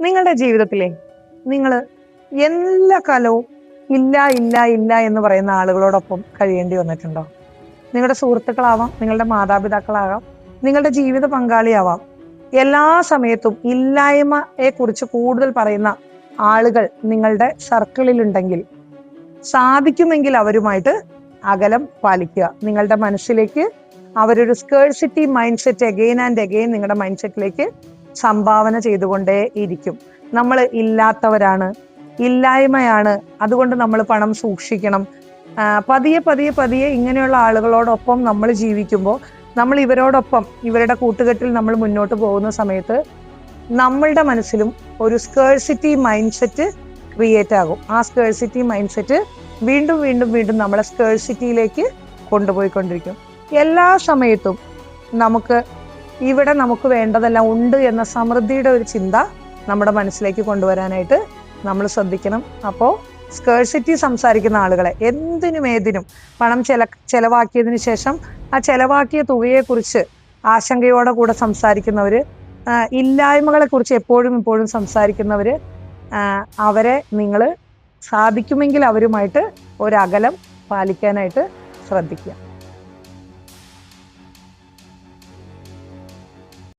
നിങ്ങളുടെ ജീവിതത്തിലെ നിങ്ങൾ എല്ലാ കാലവും ഇല്ല ഇല്ല ഇല്ല എന്ന് പറയുന്ന ആളുകളോടൊപ്പം കഴിയേണ്ടി വന്നിട്ടുണ്ടോ? നിങ്ങളുടെ സുഹൃത്തുക്കളാവാം, നിങ്ങളുടെ മാതാപിതാക്കളാകാം, നിങ്ങളുടെ ജീവിത പങ്കാളിയാവാം. എല്ലാ സമയത്തും ഇല്ലായ്മയെ കുറിച്ച് കൂടുതൽ പറയുന്ന ആളുകൾ നിങ്ങളുടെ സർക്കിളിൽ ഉണ്ടെങ്കിൽ സാധിക്കുമെങ്കിൽ അവരുമായിട്ട് അകലം പാലിക്കുക. നിങ്ങളുടെ മനസ്സിലേക്ക് അവരൊരു scarcity mind set again and again നിങ്ങളുടെ മൈൻഡ് സെറ്റിലേക്ക് സംഭാവന ചെയ്തുകൊണ്ടേ ഇരിക്കും. നമ്മൾ ഇല്ലാത്തവരാണ്, ഇല്ലായ്മയാണ്, അതുകൊണ്ട് നമ്മൾ പണം സൂക്ഷിക്കണം. പതിയെ പതിയെ പതിയെ ഇങ്ങനെയുള്ള ആളുകളോടൊപ്പം നമ്മൾ ജീവിക്കുമ്പോൾ, നമ്മൾ ഇവരോടൊപ്പം ഇവരുടെ കൂട്ടുകെട്ടിൽ നമ്മൾ മുന്നോട്ട് പോകുന്ന സമയത്ത് നമ്മളുടെ മനസ്സിലും ഒരു സ്കേഴ്സിറ്റി മൈൻഡ് സെറ്റ് ക്രിയേറ്റ് ആകും. ആ സ്കേഴ്സിറ്റി മൈൻഡ് സെറ്റ് വീണ്ടും വീണ്ടും വീണ്ടും നമ്മളെ സ്കേഴ്സിറ്റിയിലേക്ക് കൊണ്ടുപോയിക്കൊണ്ടിരിക്കും. എല്ലാ സമയത്തും നമുക്ക് വേണ്ടതെല്ലാം ഉണ്ട് എന്ന സമൃദ്ധിയുടെ ഒരു ചിന്ത നമ്മുടെ മനസ്സിലേക്ക് കൊണ്ടുവരാനായിട്ട് നമ്മൾ ശ്രദ്ധിക്കണം. അപ്പോൾ സ്കേഴ്സിറ്റി സംസാരിക്കുന്ന ആളുകളെ എന്തിനും ഏതിനും പണം ചെലവാക്കിയതിനു ശേഷം ആ ചെലവാക്കിയ തുകയെക്കുറിച്ച് ആശങ്കയോടെ കൂടെ സംസാരിക്കുന്നവര്, ഇല്ലായ്മകളെ കുറിച്ച് എപ്പോഴും സംസാരിക്കുന്നവര്, അവരെ നിങ്ങൾ സാധിക്കുമെങ്കിൽ അവരുമായിട്ട് ഒരകലം പാലിക്കാനായിട്ട് ശ്രദ്ധിക്കുക.